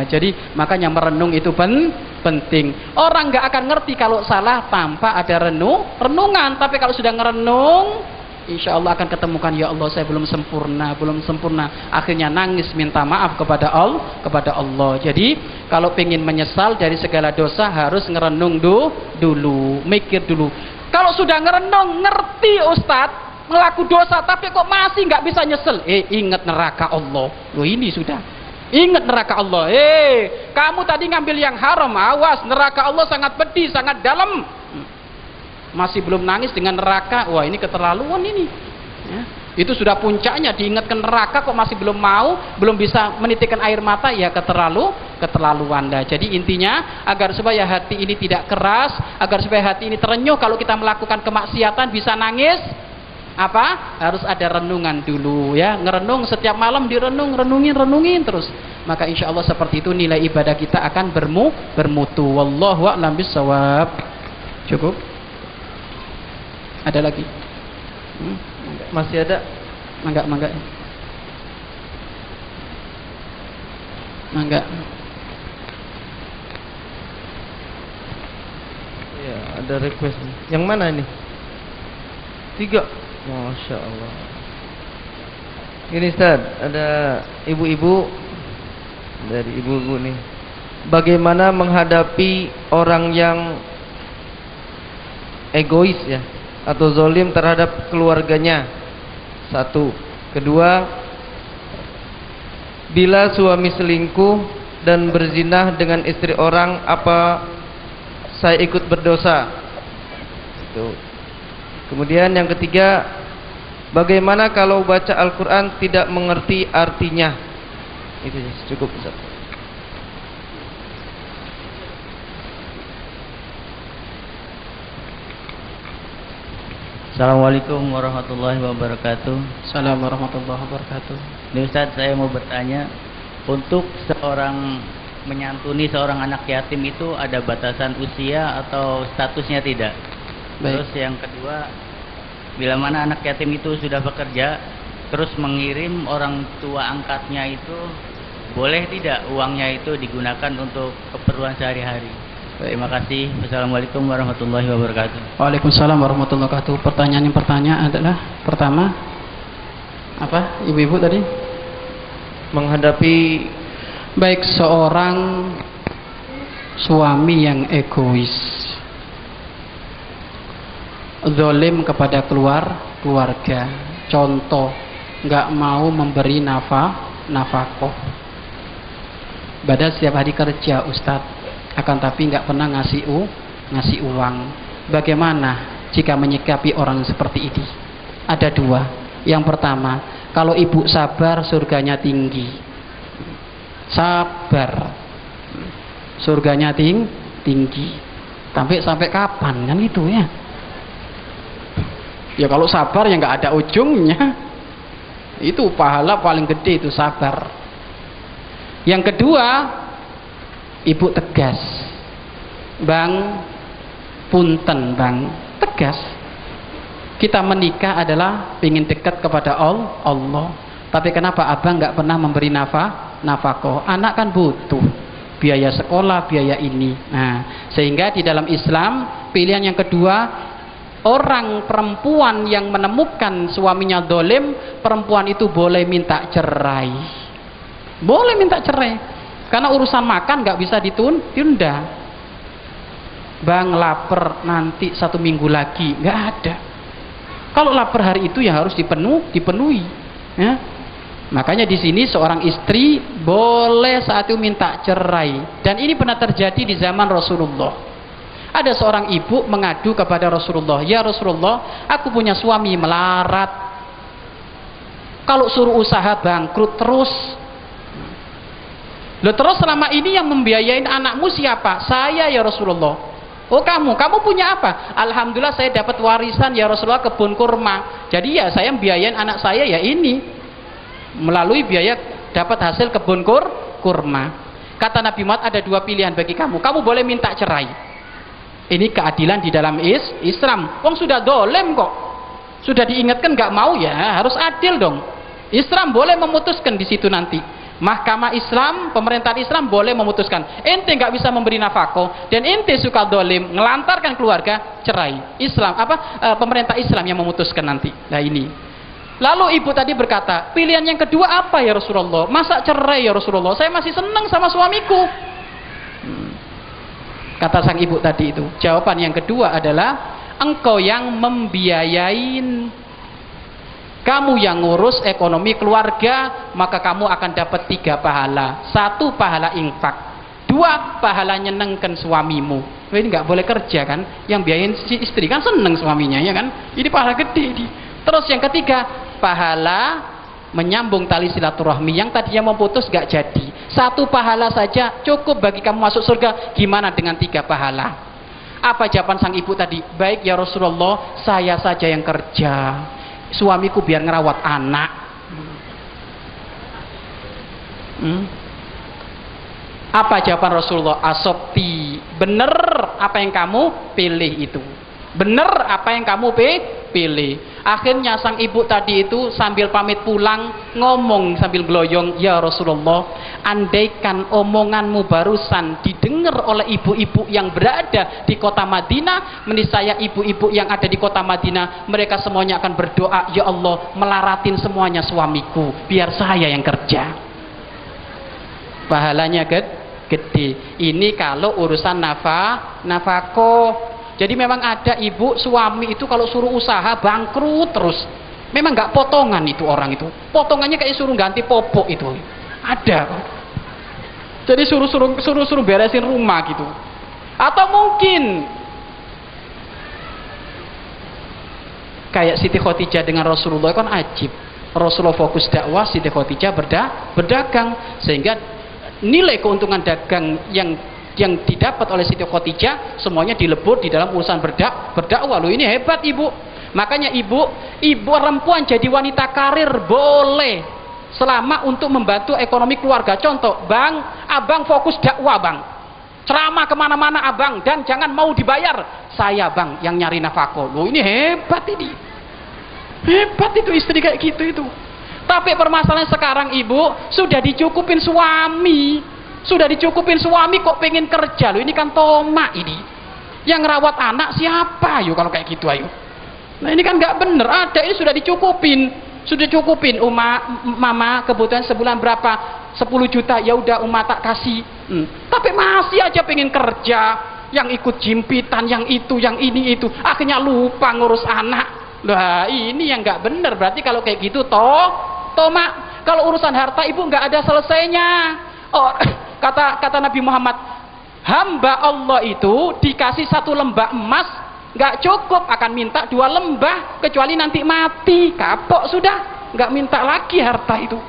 Jadi makanya merenung itu penting. Orang nggak akan ngerti kalau salah tanpa ada renungan. Tapi kalau sudah ngerenung, insya Allah akan ketemukan, ya Allah saya belum sempurna. Akhirnya nangis minta maaf kepada Allah. Jadi kalau pengen menyesal dari segala dosa harus ngerenung dulu, mikir dulu. Kalau sudah ngerenung, ngerti Ustadz, ngelaku dosa tapi kok masih nggak bisa nyesel, ingat neraka Allah. Loh, ini sudah ingat neraka Allah. Kamu tadi ngambil yang haram, awas, neraka Allah sangat pedih, sangat dalam. Masih belum nangis dengan neraka, wah ini keterlaluan ini ya. Itu sudah puncaknya, diingatkan neraka kok masih belum bisa menitikkan air mata, ya keterlaluan. Jadi intinya agar supaya hati ini tidak keras, agar supaya hati ini terenyuh kalau kita melakukan kemaksiatan bisa nangis, harus ada renungan dulu ya. Ngerenung setiap malam, renungin terus. Maka insya Allah seperti itu nilai ibadah kita akan bermutu. Wallahu a'lam bishawab. Cukup? Ada lagi? Masih ada? Mangga. Ya, ada request. Yang mana ini? 3. Masya Allah. Ini Ustaz, ada ibu-ibu dari ibu-ibu nih. Bagaimana menghadapi orang yang egois ya, atau zalim terhadap keluarganya? 1. Kedua, bila suami selingkuh dan berzinah dengan istri orang, apa saya ikut berdosa? Itu. Kemudian yang ketiga, bagaimana kalau baca Al-Quran tidak mengerti artinya? Itu cukup Ustaz. Assalamualaikum warahmatullahi wabarakatuh. Assalamualaikum warahmatullahi wabarakatuh. Ini Ustaz, saya mau bertanya, untuk seorang menyantuni seorang anak yatim itu ada batasan usia atau statusnya tidak? Terus yang kedua, bila mana anak yatim itu sudah bekerja, terus mengirim orang tua angkatnya itu, boleh tidak uangnya itu digunakan untuk keperluan sehari-hari? Terima kasih. Wassalamualaikum warahmatullahi wabarakatuh. Waalaikumsalam warahmatullahi wabarakatuh. Pertanyaan yang adalah, pertama, apa ibu-ibu tadi? Menghadapi seorang suami yang egois, zalim kepada keluarga. Contoh, nggak mau memberi nafkah. Padahal setiap hari kerja Ustadz, akan tapi nggak pernah ngasih uang. Bagaimana jika menyikapi orang seperti ini? Ada 2. Yang pertama, kalau ibu sabar, surganya tinggi. Sabar, surganya tinggi. Sampai kapan kan itu ya? Ya kalau sabar ya nggak ada ujungnya. Itu pahala paling gede itu sabar. Yang kedua, ibu tegas. Bang, punten bang, tegas. Kita menikah adalah ingin dekat kepada Allah. Tapi kenapa abang nggak pernah memberi nafkah? Anak kan butuh biaya sekolah, biaya ini. Nah, sehingga di dalam Islam pilihan yang kedua, orang perempuan yang menemukan suaminya zalim, perempuan itu boleh minta cerai. Boleh minta cerai. Karena urusan makan nggak bisa ditunda. Bang lapar nanti 1 minggu lagi, nggak ada. Kalau lapar hari itu ya harus dipenuhi. Ya. Makanya di sini seorang istri boleh saat itu minta cerai. Dan ini pernah terjadi di zaman Rasulullah. Ada seorang ibu mengadu kepada Rasulullah, ya Rasulullah, aku punya suami melarat. Kalau suruh usaha bangkrut terus. Loh, terus selama ini yang membiayain anakmu siapa? Saya ya Rasulullah. Oh kamu punya apa? Alhamdulillah saya dapat warisan ya Rasulullah, kebun kurma. Jadi ya saya membiayain anak saya ya ini, melalui biaya dapat hasil kebun kurma. Kata Nabi Muhammad, ada 2 pilihan bagi kamu. Kamu boleh minta cerai. Ini keadilan di dalam Islam. Wong sudah dolem kok, sudah diingatkan nggak mau, ya harus adil dong. Islam boleh memutuskan di situ nanti. Mahkamah Islam, pemerintahan Islam boleh memutuskan. Ente nggak bisa memberi nafkah dan ente suka dolim, ngelantarkan keluarga, cerai. Islam pemerintah Islam yang memutuskan nanti. Nah ini. Lalu ibu tadi berkata, pilihan yang kedua apa ya Rasulullah? Masa cerai ya Rasulullah? Saya masih senang sama suamiku. Kata sang ibu tadi itu. Jawaban yang kedua adalah engkau yang membiayain, kamu yang ngurus ekonomi keluarga, maka kamu akan dapat 3 pahala. 1 pahala infak, 2 pahala nyenengkan suamimu. Ini nggak boleh kerja kan? Yang biayain si istri kan seneng suaminya ya kan? Ini pahala gede ini. Terus yang ketiga, pahala menyambung tali silaturahmi yang tadinya memutus nggak jadi. 1 pahala saja cukup bagi kamu masuk surga. Gimana dengan 3 pahala? Apa jawaban sang ibu tadi? Baik ya Rasulullah, saya saja yang kerja, suamiku biar ngerawat anak. Apa jawaban Rasulullah? Asopti, bener apa yang kamu pilih itu, bener apa yang kamu pilih. Akhirnya sang ibu tadi itu sambil pamit pulang ngomong sambil geloyong, ya Rasulullah, andaikan omonganmu barusan didengar oleh ibu-ibu yang berada di kota Madinah, meniscaya ibu-ibu yang ada di kota Madinah mereka semuanya akan berdoa, ya Allah melaratin semuanya suamiku biar saya yang kerja. Pahalanya gede. Ini kalau urusan nafkah. Jadi memang ada ibu suami itu kalau suruh usaha bangkrut terus. Memang nggak potongan itu orang itu. Potongannya kayak suruh ganti popok itu. Ada. Jadi suruh beresin rumah gitu. Atau mungkin kayak Siti Khadijah dengan Rasulullah kan ajib. Rasulullah fokus dakwah, Siti Khadijah berdagang, sehingga nilai keuntungan dagang yang didapat oleh Siti Khadijah semuanya dilebur di dalam urusan berdakwah. Loh ini hebat ibu. Makanya ibu perempuan jadi wanita karir boleh selama untuk membantu ekonomi keluarga. Contoh, abang fokus dakwah bang, ceramah kemana-mana abang, dan jangan mau dibayar, saya bang yang nyari nafkah. Loh ini hebat ini, hebat itu istri kayak gitu itu. Tapi permasalahan sekarang ibu sudah dicukupin suami. Sudah dicukupin suami kok pengen kerja. Loh ini kan tomak ini. Yang ngerawat anak siapa yuk kalau kayak gitu ayo. Nah ini kan nggak bener. Ada ini sudah dicukupin. Sudah cukupin. Mama kebutuhan sebulan berapa? 10 juta. Ya udah Uma tak kasih. Tapi masih aja pengen kerja. Yang ikut jimpitan, yang itu, yang ini itu. Akhirnya lupa ngurus anak. Nah ini yang nggak bener. Berarti kalau kayak gitu tomak. Kalau urusan harta ibu nggak ada selesainya. Oh, kata Nabi Muhammad, hamba Allah itu dikasih 1 lembah emas nggak cukup, akan minta 2 lembah kecuali nanti mati, kapok sudah, nggak minta lagi harta itu.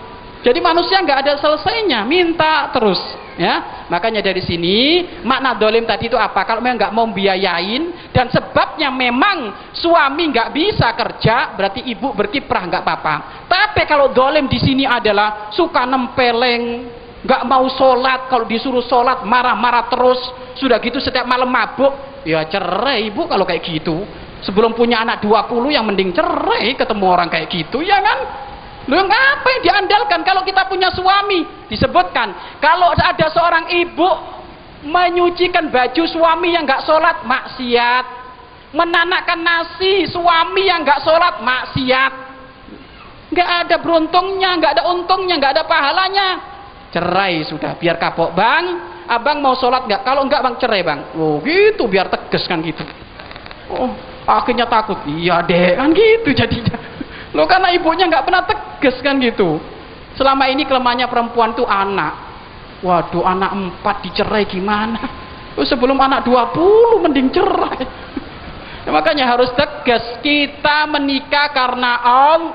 Jadi manusia nggak ada selesainya, minta terus ya. Makanya dari sini makna dolim tadi itu apa? Kalau memang nggak mau biayain dan sebabnya memang suami nggak bisa kerja, berarti ibu berkiprah nggak apa-apa. Tapi kalau dolim di sini adalah suka nempeleng, nggak mau sholat, kalau disuruh sholat marah-marah terus, sudah gitu setiap malam mabuk, ya cerai ibu kalau kayak gitu. Sebelum punya anak 20 yang mending cerai ketemu orang kayak gitu ya kan. Lu ngapa yang diandalkan kalau kita punya suami? Disebutkan kalau ada seorang ibu menyucikan baju suami yang nggak sholat, maksiat. Menanakkan nasi suami yang nggak sholat, maksiat. Nggak ada beruntungnya, nggak ada untungnya, nggak ada pahalanya. Cerai sudah, biar kapok bang. Abang mau sholat nggak? Kalau nggak bang cerai bang. Oh gitu, biar tegas kan gitu. Oh akhirnya takut, iya deh kan gitu jadinya. Loh karena ibunya nggak pernah tegas kan gitu. Selama ini kelemahannya perempuan tuh anak. Waduh anak 4 dicerai gimana? Oh, sebelum anak 20 mending cerai. Ya, makanya harus tegas, kita menikah karena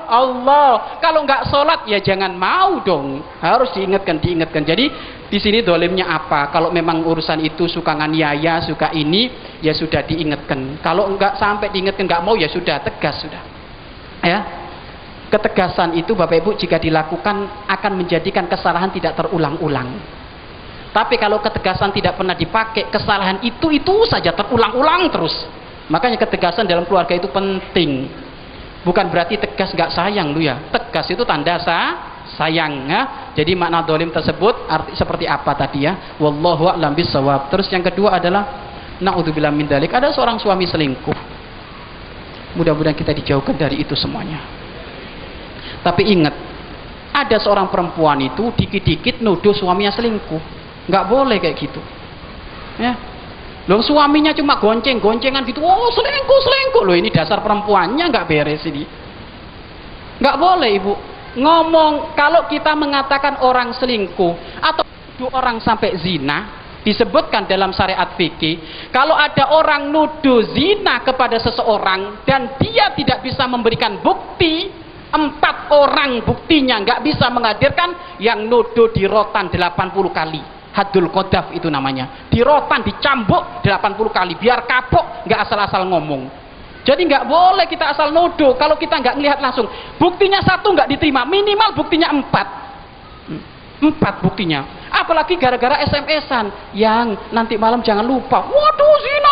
Allah. Kalau nggak sholat ya jangan mau dong. Harus diingatkan. Jadi di sini dolimnya apa? Kalau memang urusan itu suka nganiaya, suka ini, ya sudah diingatkan. Kalau nggak sampai diingatkan nggak mau ya sudah tegas sudah. Ya, ketegasan itu Bapak Ibu jika dilakukan akan menjadikan kesalahan tidak terulang-ulang. Tapi kalau ketegasan tidak pernah dipakai, kesalahan itu saja terulang-ulang terus. Makanya ketegasan dalam keluarga itu penting. Bukan berarti tegas nggak sayang lu ya. Tegas itu tanda sayang ya. Jadi makna dolim tersebut arti seperti apa tadi ya? Wallahu a'lam bishawab. Terus yang kedua adalah naudzubillah min dzalik, ada seorang suami selingkuh. Mudah-mudahan kita dijauhkan dari itu semuanya. Tapi ingat, ada seorang perempuan itu dikit-dikit nuduh suaminya selingkuh. Nggak boleh kayak gitu. Ya. Loh, suaminya cuma gonceng-goncengan gitu. Oh, selingkuh. Loh, ini dasar perempuannya nggak beres ini. Nggak boleh, Ibu. Ngomong, kalau kita mengatakan orang selingkuh atau orang sampai zina, disebutkan dalam syariat fikih, kalau ada orang nuduh zina kepada seseorang dan dia tidak bisa memberikan bukti, 4 orang buktinya nggak bisa menghadirkan, yang nuduh dirotan 80 kali. Haddul qadhaf itu namanya. Dirotan, dicambuk 80 kali biar kapok, nggak asal-asal ngomong. Jadi nggak boleh kita asal nuduh kalau kita nggak melihat langsung. Buktinya 1 nggak diterima, minimal buktinya 4 buktinya. Apalagi gara-gara SMS-an, yang nanti malam jangan lupa. Waduh, zina.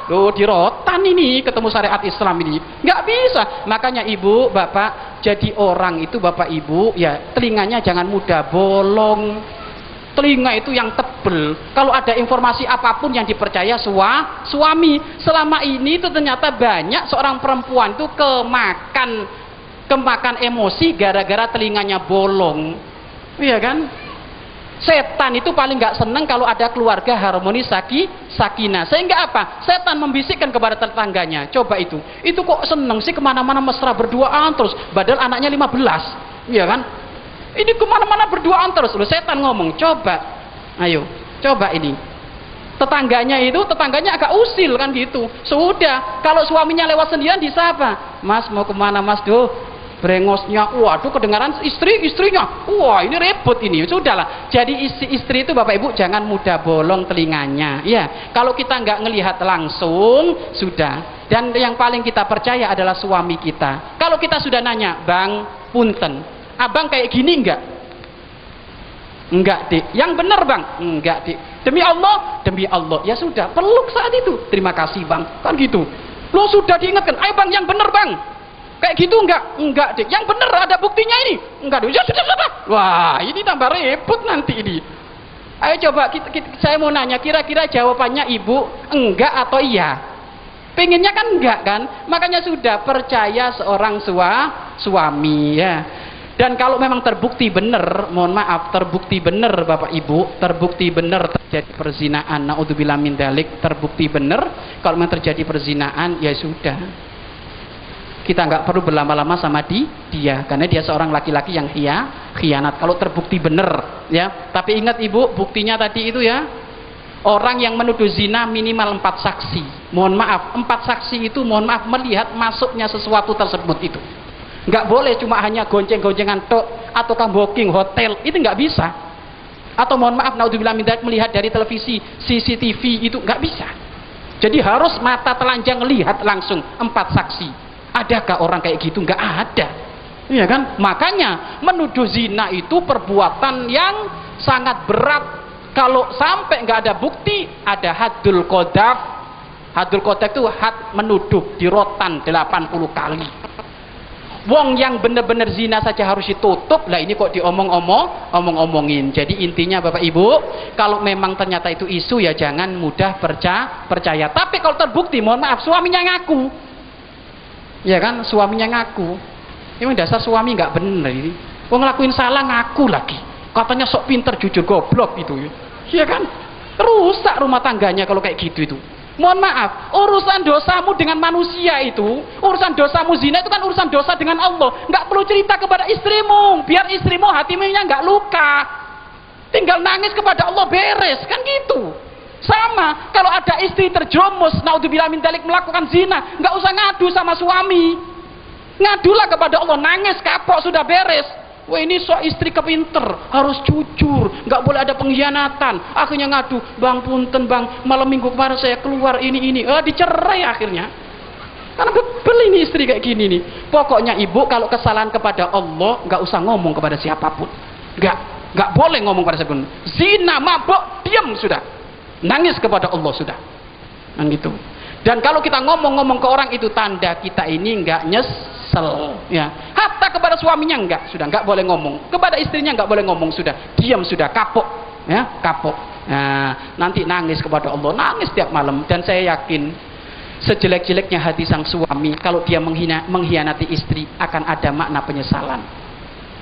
Loh, dirotan ini, ketemu syariat Islam ini. Nggak bisa. Makanya ibu, bapak, jadi orang itu bapak ibu, ya telinganya jangan mudah bolong. Telinga itu yang tebel. Kalau ada informasi apapun yang dipercaya suami. Selama ini itu ternyata banyak seorang perempuan itu kemakan emosi gara-gara telinganya bolong. Iya kan? Setan itu paling nggak seneng kalau ada keluarga harmonis sakinah. Sehingga apa? Setan membisikkan kepada tetangganya. Coba itu kok seneng sih kemana-mana mesra berduaan terus. Padahal anaknya 15. Iya kan? Ini kemana-mana berduaan terus. Loh, setan ngomong, coba ini. Tetangganya agak usil kan gitu. Sudah, kalau suaminya lewat sendirian disapa. Mas mau kemana mas? Duh, brengosnya, waduh kedengaran istrinya. Wah, ini repot ini. Sudahlah. Jadi istri itu Bapak Ibu jangan mudah bolong telinganya. Ya, kalau kita nggak ngelihat langsung, sudah. Dan yang paling kita percaya adalah suami kita. Kalau kita sudah nanya, Bang, punten, abang kayak gini enggak? Enggak, Dik. Yang benar, Bang? Enggak, Dik. Demi Allah? Demi Allah. Ya sudah, peluk saat itu. Terima kasih, Bang. Kan gitu. Lo sudah diingatkan, ayo Bang, yang benar, Bang. Kayak gitu enggak? Enggak, Dik. Yang benar ada buktinya ini. Enggak, Dik. Ya sudah. Wah, ini tambah repot nanti ini. Ayo coba, saya mau nanya, kira-kira jawabannya Ibu enggak atau iya? Pengennya kan enggak kan? Makanya sudah percaya seorang suami ya. Dan kalau memang terbukti benar, mohon maaf, terbukti benar Bapak Ibu, terbukti benar terjadi perzinaan, naudzubillah min dzalik, terbukti benar, kalau memang terjadi perzinaan, ya sudah. Kita nggak perlu berlama-lama sama dia, karena dia seorang laki-laki yang khianat. Kalau terbukti benar, ya. Tapi ingat Ibu, buktinya tadi itu ya, orang yang menuduh zina minimal 4 saksi. Mohon maaf, 4 saksi itu mohon maaf melihat masuknya sesuatu tersebut itu. Nggak boleh cuma hanya gonceng-goncengan tok atau booking hotel, itu nggak bisa. Atau mohon maaf, naudzubillah min dzalik, melihat dari televisi CCTV itu nggak bisa. Jadi harus mata telanjang lihat langsung 4 saksi. Adakah orang kayak gitu? Nggak ada. Iya kan? Makanya menuduh zina itu perbuatan yang sangat berat. Kalau sampai nggak ada bukti, ada haddul qadhaf. Haddul qadhaf itu had menuduh dirotan 80 kali. Wong yang benar-benar zina saja harus ditutup, lah ini kok omong-omongin. Jadi intinya Bapak Ibu, kalau memang ternyata itu isu ya jangan mudah percaya. Tapi kalau terbukti, mohon maaf, suaminya ngaku, ya kan, suaminya ngaku. Ini dasar suami nggak bener ini. Wong ngelakuin salah ngaku lagi, katanya sok pinter jujur goblok itu, ya kan? Rusak rumah tangganya kalau kayak gitu itu. Mohon maaf, urusan dosamu dengan manusia itu, urusan dosamu zina itu kan urusan dosa dengan Allah. Nggak perlu cerita kepada istrimu, biar istrimu hatinya nggak luka. Tinggal nangis kepada Allah, beres, kan gitu. Sama, kalau ada istri terjerumus, naudzubillah min dzalik, melakukan zina, nggak usah ngadu sama suami. Ngadulah kepada Allah, nangis kapok, sudah beres. Wah, ini istri kepinter, harus jujur, nggak boleh ada pengkhianatan. Akhirnya ngadu, Bang punten Bang, malam minggu kemarin saya keluar ini, dicerai akhirnya. Karena bebel ini istri kayak gini nih. Pokoknya ibu kalau kesalahan kepada Allah, nggak usah ngomong kepada siapapun. Nggak boleh ngomong kepada siapapun. Zina, mabok, diam sudah. Nangis kepada Allah sudah. Dan gitu. Dan kalau kita ngomong-ngomong ke orang itu tanda kita ini nggak nyesel, ya. Hatta kepada suaminya enggak boleh ngomong, kepada istrinya enggak boleh ngomong, sudah diam, sudah kapok, ya, kapok. Nah, nanti nangis kepada Allah, nangis tiap malam. Dan saya yakin sejelek-jeleknya hati sang suami, kalau dia mengkhianati istri akan ada makna penyesalan.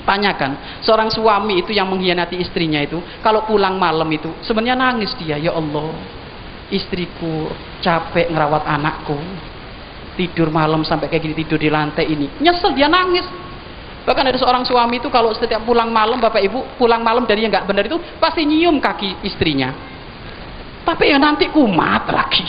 Tanyakan, seorang suami itu yang mengkhianati istrinya itu, kalau pulang malam itu sebenarnya nangis dia, ya Allah, istriku capek ngerawat anakku, tidur malam sampai kayak gini, tidur di lantai ini, nyesel dia, nangis. Bahkan ada seorang suami itu kalau setiap pulang malam, bapak ibu, pulang malam dari yang nggak benar itu pasti nyium kaki istrinya, tapi ya nanti kumat lagi,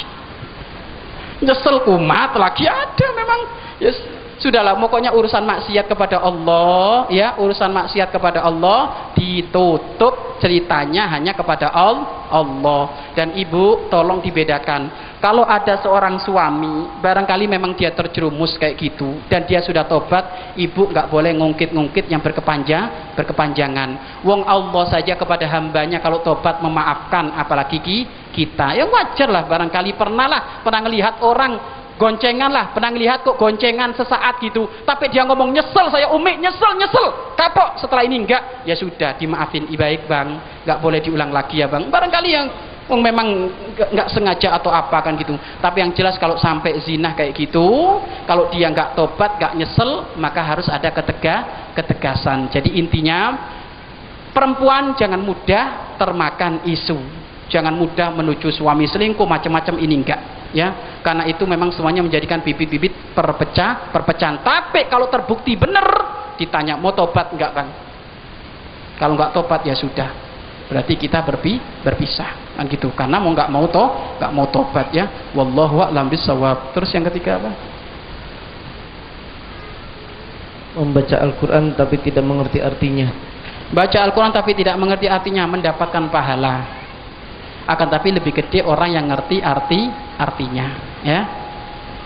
nyesel kumat lagi, ada memang. Yes, sudahlah, pokoknya urusan maksiat kepada Allah, ya, urusan maksiat kepada Allah ditutup, ceritanya hanya kepada Allah. Dan ibu tolong dibedakan, kalau ada seorang suami barangkali memang dia terjerumus kayak gitu dan dia sudah tobat, ibu nggak boleh ngungkit-ngungkit yang berkepanjangan. Wong Allah saja kepada hambanya kalau tobat memaafkan, apalagi kita. Ya wajar lah, barangkali pernah ngelihat orang goncengan lah, pernah ngelihat kok goncengan sesaat gitu, tapi dia ngomong nyesel, saya Umi nyesel, kapok, setelah ini enggak, ya sudah dimaafin, baik bang, nggak boleh diulang lagi ya bang. Barangkali yang memang nggak sengaja atau apa kan gitu, tapi yang jelas kalau sampai zina kayak gitu, kalau dia nggak tobat, nggak nyesel, maka harus ada ketegasan. Jadi intinya, perempuan jangan mudah termakan isu, jangan mudah menuju suami selingkuh macam-macam, ini enggak, ya, karena itu memang semuanya menjadikan bibit-bibit perpecahan. Tapi kalau terbukti benar, ditanya mau tobat enggak bang, kalau enggak tobat ya sudah, berarti kita berpisah kan gitu, karena nggak mau tobat, ya. Wallahu a'lam bishawab. Terus yang ketiga apa? Membaca Al-Quran tapi tidak mengerti artinya. Baca Al-Quran tapi tidak mengerti artinya mendapatkan pahala, akan tapi lebih gede orang yang ngerti artinya, ya.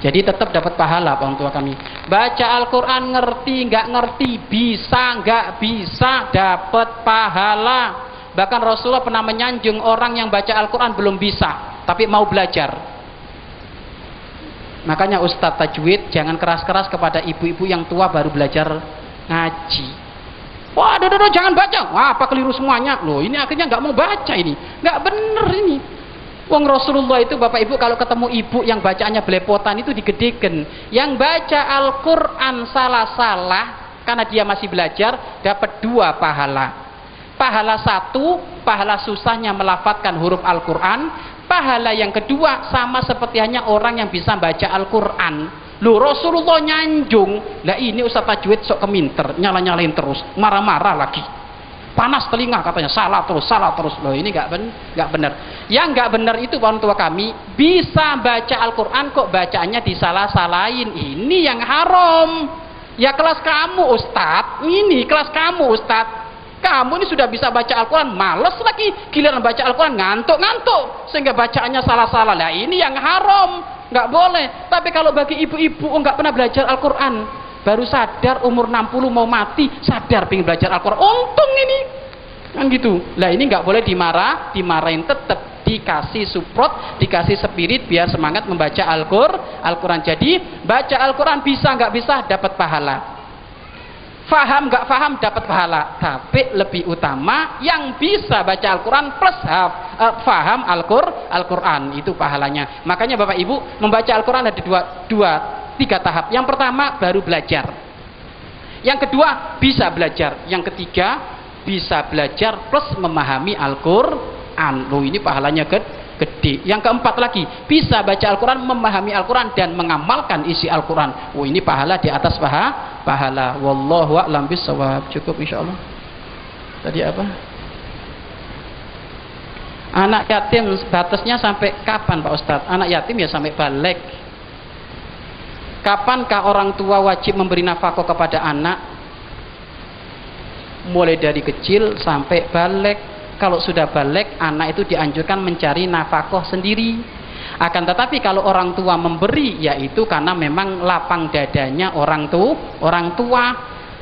Jadi tetap dapat pahala orang tua kami. Baca Al-Quran ngerti nggak ngerti, bisa nggak bisa, dapat pahala. Bahkan Rasulullah pernah menyanjung orang yang baca Al-Quran belum bisa tapi mau belajar. Makanya Ustadz Tajwid jangan keras-keras kepada ibu-ibu yang tua baru belajar ngaji. Wah, jangan baca. Wah, apa keliru semuanya? Loh, ini akhirnya nggak mau baca, ini nggak bener ini. Wong Rasulullah itu bapak ibu kalau ketemu ibu yang bacaannya belepotan itu digedekan. Yang baca Al-Quran salah-salah karena dia masih belajar dapat 2 pahala. Pahala 1, pahala susahnya melafadzkan huruf Al-Quran. Pahala yang kedua sama seperti hanya orang yang bisa baca Al-Quran. Loh, Rasulullah nyanjung, lah ini Ustaz Tajwid sok keminter, nyala-nyalain terus, marah-marah lagi, panas telinga katanya, salah terus. Loh, ini nggak benar. Yang nggak benar itu orang tua kami bisa baca Al-Quran kok bacaannya disalah-salahin, ini yang haram. Ya kelas kamu Ustadz, ini kelas kamu Ustadz, kamu ini sudah bisa baca Al-Quran, males lagi, giliran baca Al-Quran ngantuk, sehingga bacaannya salah-salah. Lah ini yang haram, nggak boleh. Tapi kalau bagi ibu-ibu nggak pernah belajar Al-Quran, baru sadar umur 60 mau mati, sadar pengen belajar Al-Quran, untung ini kan gitu. Lah ini nggak boleh dimarahin, tetap dikasih support, dikasih spirit biar semangat membaca Al-Quran. Jadi baca Al-Quran bisa nggak bisa dapat pahala, faham nggak faham dapat pahala. Tapi lebih utama yang bisa baca Al-Quran plus faham Al-Quran, itu pahalanya. Makanya bapak ibu membaca Al-Quran ada 3 tahap. Yang pertama baru belajar, yang kedua bisa belajar, yang ketiga bisa belajar plus memahami Al-Quran. Loh, ini pahalanya gede. Yang keempat lagi bisa baca Al-Quran, memahami Al-Quran dan mengamalkan isi Al-Quran. Oh, ini pahala di atas pahala. Wallahu a'lam bishawab. Cukup insyaallah. Tadi apa? Anak yatim batasnya sampai kapan Pak Ustadz? Anak yatim ya sampai balik. Kapankah orang tua wajib memberi nafkah kepada anak? Mulai dari kecil sampai balik. Kalau sudah balik, anak itu dianjurkan mencari nafkah sendiri. Akan tetapi kalau orang tua memberi, yaitu karena memang lapang dadanya orang tua.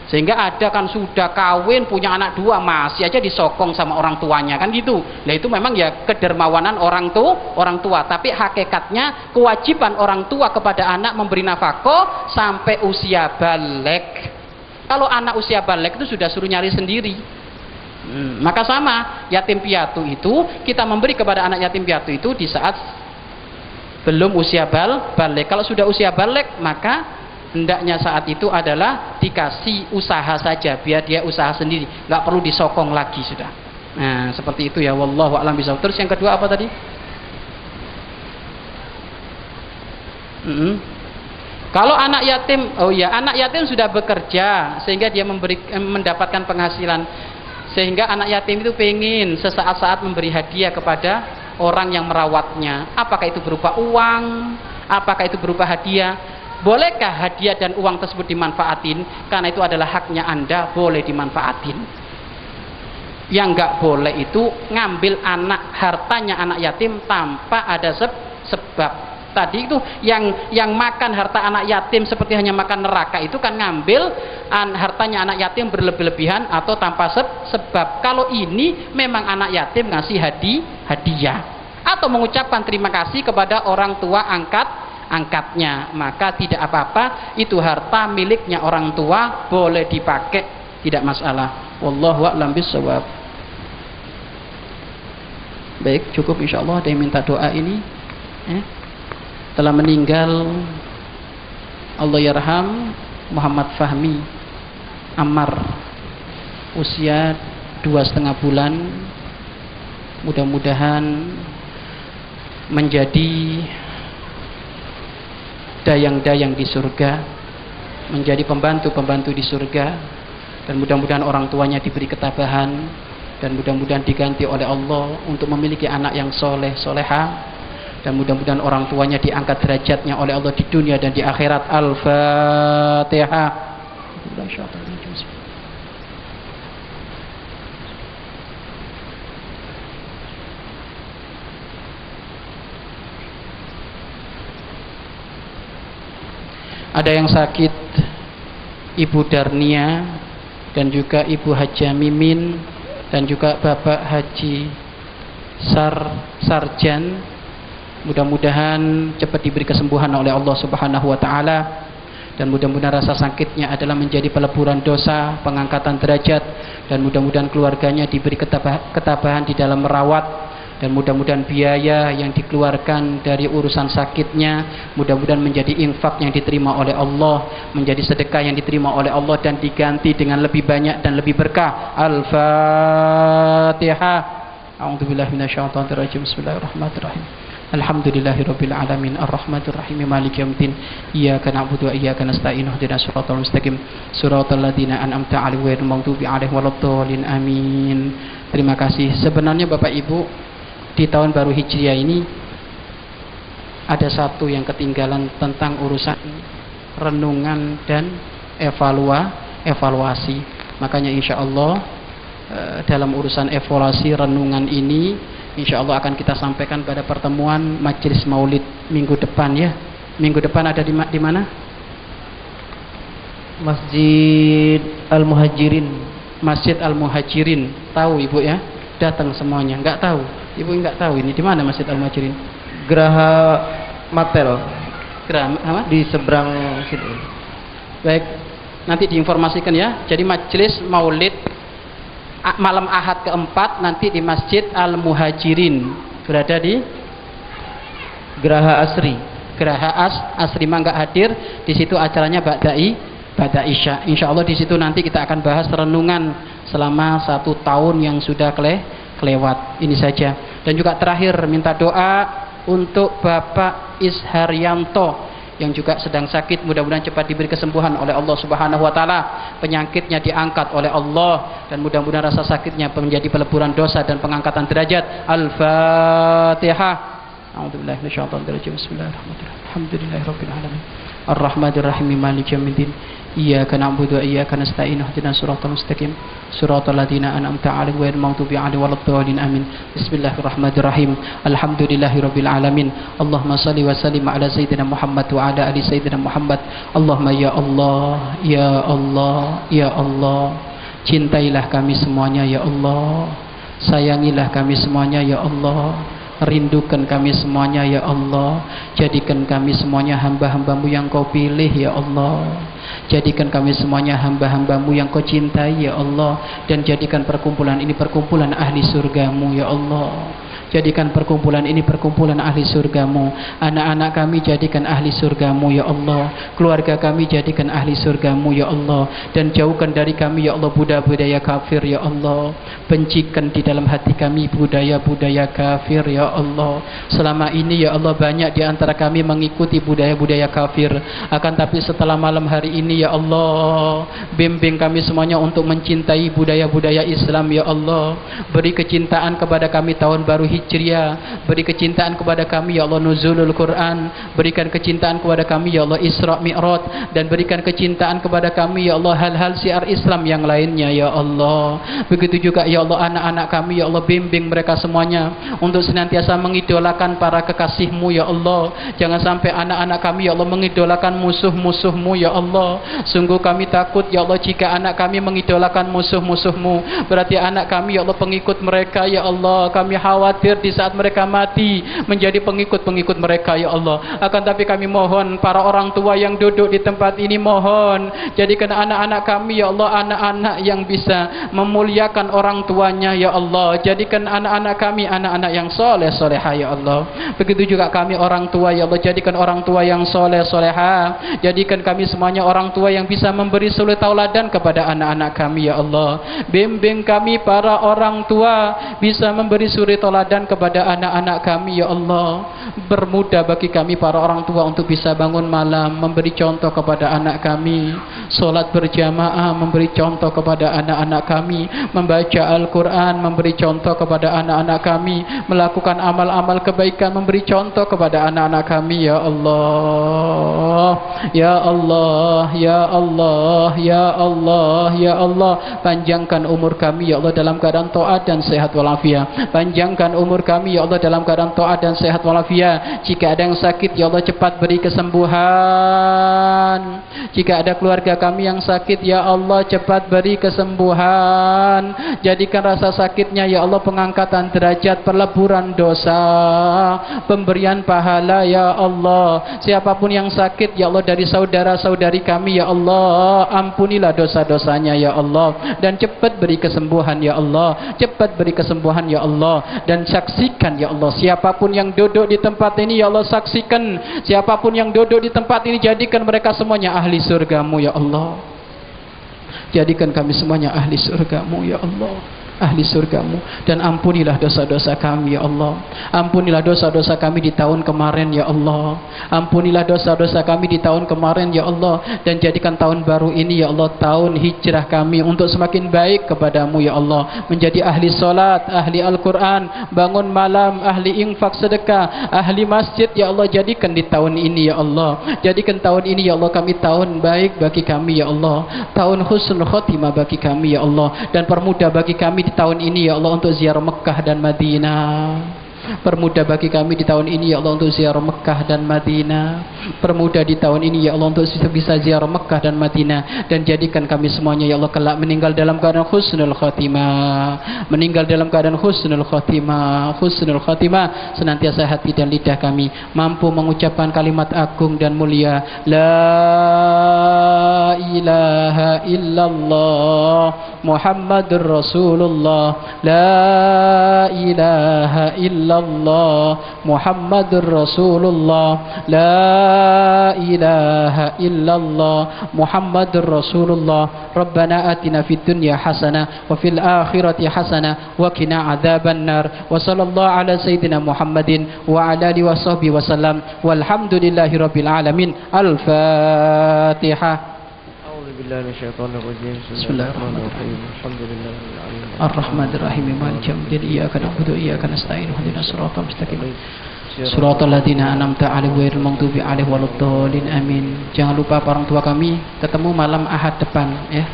Sehingga ada kan sudah kawin punya anak 2 masih aja disokong sama orang tuanya kan gitu. Nah itu memang ya kedermawanan orang tua. Tapi hakikatnya kewajiban orang tua kepada anak memberi nafkah sampai usia balik. Kalau anak usia balik itu sudah suruh nyari sendiri. Maka sama yatim piatu itu kita memberi kepada anak yatim piatu itu di saat belum usia balik. Kalau sudah usia balik maka hendaknya saat itu adalah dikasih usaha saja, biar dia usaha sendiri, nggak perlu disokong lagi sudah. Nah seperti itu ya, wallahu a'lam bishawab. Terus yang kedua apa tadi? Kalau anak yatim, anak yatim sudah bekerja sehingga dia mendapatkan penghasilan, sehingga anak yatim itu pengen sesaat-saat memberi hadiah kepada orang yang merawatnya. Apakah itu berupa uang? Apakah itu berupa hadiah? Bolehkah hadiah dan uang tersebut dimanfaatin? Karena itu adalah haknya Anda, boleh dimanfaatin. Yang nggak boleh itu ngambil hartanya anak yatim tanpa ada sebab. Tadi itu yang makan harta anak yatim seperti hanya makan neraka itu kan ngambil hartanya anak yatim berlebih-lebihan atau tanpa sebab. Kalau ini memang anak yatim ngasih hadiah atau mengucapkan terima kasih kepada orang tua angkatnya, maka tidak apa-apa, itu harta miliknya orang tua, boleh dipakai, tidak masalah. Wallahu a'lam bishawab. Baik, cukup insyaallah. Ada yang minta doa ini telah meninggal, Allah yarham, Muhammad Fahmi Ammar, usia 2,5 bulan. Mudah-mudahan menjadi dayang-dayang di surga, menjadi pembantu-pembantu di surga, dan mudah-mudahan orang tuanya diberi ketabahan, dan mudah-mudahan diganti oleh Allah untuk memiliki anak yang soleh soleha, dan mudah-mudahan orang tuanya diangkat derajatnya oleh Allah di dunia dan di akhirat. Al-Fatihah. Ada yang sakit, Ibu Darnia dan juga Ibu Haja Mimin dan juga Bapak Haji Sarjan. Mudah-mudahan cepat diberi kesembuhan oleh Allah Subhanahu wa taala, dan mudah-mudahan rasa sakitnya adalah menjadi peleburan dosa, pengangkatan derajat, dan mudah-mudahan keluarganya diberi ketabahan di dalam merawat, dan mudah-mudahan biaya yang dikeluarkan dari urusan sakitnya mudah-mudahan menjadi infak yang diterima oleh Allah, menjadi sedekah yang diterima oleh Allah, dan diganti dengan lebih banyak dan lebih berkah. Al-Fatihah. A'udzubillahi minasyaitonir rajim. Bismillahirrahmanirrahim. Alhamdulillahirabbil alamin arrahmanir rahim maliki yaumiddin iyyaka na'budu wa iyyaka nasta'in ihdinas siratal mustaqim siratal ladzina an'amta 'alaihim ghairil maghdubi 'alaihim waladdallin amin. Terima kasih. Sebenarnya Bapak Ibu, di tahun baru Hijriah ini ada satu yang ketinggalan tentang urusan renungan dan evaluasi. Makanya insya Allah dalam urusan evaluasi renungan ini insya Allah akan kita sampaikan pada pertemuan Majelis Maulid minggu depan ya. Minggu depan ada di mana? Masjid Al-Muhajirin. Masjid Al-Muhajirin. Tahu Ibu ya? Datang semuanya. Enggak tahu. Ibu enggak tahu ini di mana Masjid Al-Muhajirin? Geraha Matel. Geraha apa? Di seberang situ. Baik. Nanti diinformasikan ya. Jadi Majelis Maulid malam Ahad keempat nanti di Masjid Al-Muhajirin, berada di Geraha Asri. Geraha Asri mah enggak hadir di situ, acaranya Ba'da Isya. Insya Allah di situ nanti kita akan bahas renungan selama 1 tahun yang sudah kelewat. Ini saja. Dan juga terakhir minta doa untuk Bapak Isharyanto yang juga sedang sakit, mudah-mudahan cepat diberi kesembuhan oleh Allah Subhanahu wa taala, penyakitnya diangkat oleh Allah, dan mudah-mudahan rasa sakitnya menjadi peleburan dosa dan pengangkatan derajat. Al-Fatihah. A'udzubillahi minasyaitonir rajim. Bismillahirrahmanirrahim. Alhamdulillahirabbil alamin. Ar-Rahmanir Rahim Maliki Yaumiddin. Iyyaka na'budu wa iyyaka nasta'in ihdinas siratal mustaqim siratal ladzina an'amta 'alaihim ghairil maghdubi 'alaihim waladdallin amin. Bismillahirrahmanirrahim. Alhamdulillahirabbil alamin. Allahumma shalli wa sallim ala sayyidina Muhammad wa ala ali sayyidina Muhammad. Allahumma ya Allah, ya Allah, ya Allah. Cintailah kami semuanya ya Allah. Sayangilah kami semuanya ya Allah. Rindukan kami semuanya ya Allah. Jadikan kami semuanya hamba-hambamu yang kau pilih ya Allah. Jadikan kami semuanya hamba-hambamu yang kau cintai ya Allah. Dan jadikan perkumpulan ini perkumpulan ahli surgamu ya Allah. Jadikan perkumpulan ini perkumpulan ahli surgamu. Anak-anak kami jadikan ahli surgamu ya Allah. Keluarga kami jadikan ahli surgamu ya Allah. Dan jauhkan dari kami ya Allah budaya-budaya kafir ya Allah. Bencikan di dalam hati kami budaya-budaya kafir ya Allah. Selama ini ya Allah banyak di antara kami mengikuti budaya-budaya kafir. Akan tapi setelah malam hari ini ya Allah, bimbing kami semuanya untuk mencintai budaya-budaya Islam ya Allah. Beri kecintaan kepada kami tahun baru Hijriah. Beri kecintaan kepada kami ya Allah nuzulul Quran. Berikan kecintaan kepada kami ya Allah Isra Mi'raj. Dan berikan kecintaan kepada kami ya Allah hal-hal syiar Islam yang lainnya ya Allah. Begitu juga ya Allah anak-anak kami ya Allah, bimbing mereka semuanya untuk senantiasa mengidolakan para kekasih-Mu ya Allah. Jangan sampai anak-anak kami ya Allah mengidolakan musuh-musuh-Mu ya Allah. Sungguh kami takut ya Allah jika anak kami mengidolakan musuh-musuh-Mu, berarti anak kami ya Allah pengikut mereka ya Allah. Kami khawatir di saat mereka mati menjadi pengikut-pengikut mereka ya Allah. Akan tapi kami mohon para orang tua yang duduk di tempat ini, mohon jadikan anak-anak kami ya Allah anak-anak yang bisa memuliakan orang tuanya ya Allah. Jadikan anak-anak kami anak-anak yang soleh solehah ya Allah. Begitu juga kami orang tua ya Allah, jadikan orang tua yang soleh solehah. Jadikan kami semuanya orang tua yang bisa memberi suri tauladan kepada anak-anak kami ya Allah. Bimbing kami para orang tua bisa memberi suri tauladan kepada anak-anak kami ya Allah. Bermudah bagi kami para orang tua untuk bisa bangun malam memberi contoh kepada anak kami, solat berjamaah memberi contoh kepada anak-anak kami, membaca Al-Quran memberi contoh kepada anak-anak kami, melakukan amal-amal kebaikan memberi contoh kepada anak-anak kami ya Allah. Ya Allah, ya Allah, ya Allah, ya Allah. Panjangkan umur kami ya Allah dalam keadaan taat dan sehat walafiat. Panjangkan umur kami ya Allah dalam keadaan taat dan sehat walafiat. Jika ada yang sakit ya Allah cepat beri kesembuhan. Jika ada keluarga kami yang sakit ya Allah cepat beri kesembuhan. Jadikan rasa sakitnya ya Allah pengangkatan derajat, peleburan dosa, pemberian pahala ya Allah. Siapapun yang sakit ya Allah dari saudara-saudari kami ya Allah, ampunilah dosa-dosanya ya Allah. Dan cepat beri kesembuhan ya Allah. Cepat beri kesembuhan ya Allah. Dan saksikan ya Allah siapapun yang duduk di tempat ini ya Allah, saksikan siapapun yang duduk di tempat ini, jadikan mereka semuanya ahli surgamu ya Allah. Jadikan kami semuanya ahli surgamu ya Allah, ahli surgamu. Dan ampunilah dosa-dosa kami ya Allah. Ampunilah dosa-dosa kami di tahun kemarin ya Allah. Ampunilah dosa-dosa kami di tahun kemarin ya Allah. Dan jadikan tahun baru ini ya Allah tahun hijrah kami untuk semakin baik kepadamu ya Allah. Menjadi ahli solat, ahli Al-Quran, bangun malam, ahli infak sedekah, ahli masjid ya Allah. Jadikan di tahun ini ya Allah. Jadikan tahun ini ya Allah kami tahun baik bagi kami ya Allah. Tahun husnul khotimah bagi kami ya Allah. Dan permudah bagi kami di tahun ini ya Allah untuk ziarah Mekah dan Madinah. Permudah bagi kami di tahun ini ya Allah untuk ziarah Mekah dan Madinah. Permudah di tahun ini ya Allah untuk bisa ziarah Mekah dan Madinah. Dan jadikan kami semuanya ya Allah kelak meninggal dalam keadaan husnul khatimah. Meninggal dalam keadaan husnul khatimah. Husnul khatimah. Senantiasa hati dan lidah kami mampu mengucapkan kalimat agung dan mulia, La ilaha illallah Muhammadur Rasulullah. La ilaha illallah Muhammadur Rasulullah. La ilaha illallah Muhammadur Rasulullah. Rabbana atina fid dunya hasanah wa fil akhirati hasanah wa qina adzaban nar. Wa sallallahu ala sayyidina Muhammadin wa ala alihi wa sahbihi wasallam. Walhamdulillahi rabbil alamin. Al-Fatihah. Bismillahirrahmanirrahim. Bismillahirrahmanirrahim. Alhamdulillahirabbil alamin. Ar-Rahmanir-Rahim. Maliki yaumiddin. Iyyaka na'budu wa iyyaka nasta'in. Ihdinas siratal mustaqim. Siratal ladzina an'amta 'alaihim ghairil maghdubi 'alaihim waladdallin. Amin. Jangan lupa orang tua kami ketemu malam Ahad depan ya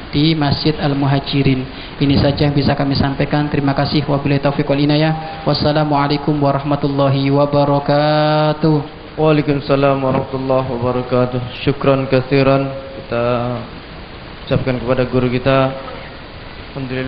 di Masjid Al-Muhajirin. Ini saja yang bisa kami sampaikan. Terima kasih. Wabillahi taufiq wal inayah. Wassalamualaikum warahmatullahi wabarakatuh. Waalaikumsalam warahmatullahi wabarakatuh. Syukran katsiran kita ucapkan kepada guru kita. Alhamdulillah.